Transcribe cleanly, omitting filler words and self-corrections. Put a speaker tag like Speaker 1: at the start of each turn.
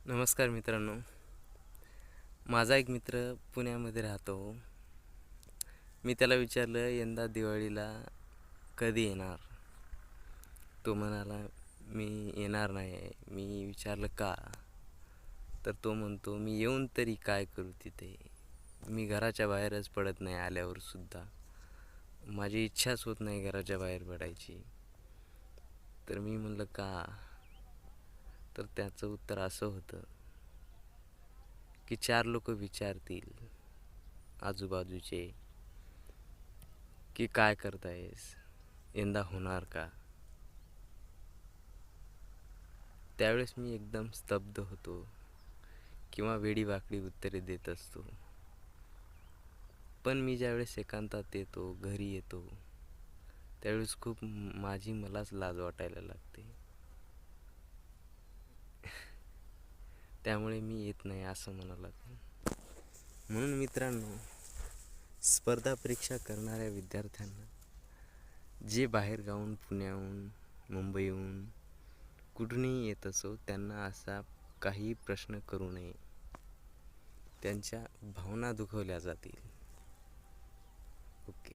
Speaker 1: नमस्कार मित्रांनो. माझा एक मित्र पुण्यामध्ये राहतो. मी त्याला विचारलं यंदा दिवाळीला कधी येणार. तो म्हणाला मी येणार नाही आहे. मी विचारलं का. तर तो म्हणतो मी येऊन तरी काय करू तिथे. मी घराच्या बाहेरच पडत नाही. आल्यावर सुद्धा माझी इच्छाच होत नाही घराच्या बाहेर पडायची. तर मी म्हणलं का. तर त्याचं उत्तर असं होतं की चार लोक विचारतील आजूबाजूचे की काय करतायस, यंदा होणार का. त्यावेळेस मी एकदम स्तब्ध होतो किंवा वेडीवाकडी उत्तरे देत असतो. पण मी ज्यावेळेस एकांतात येतो, घरी येतो, त्यावेळेस खूप माझी मलाच लाज वाटायला लागते. त्यामुळे मी येत नाही असं म्हणावं लागतं. म्हणून मित्रांनो, स्पर्धा परीक्षा करणाऱ्या विद्यार्थ्यांना जे बाहेरगावाहून, पुण्याहून, मुंबईहून, कुठूनही येत असो, त्यांना असा काही प्रश्न करू नये. त्यांच्या भावना दुखवल्या जातील. ओके.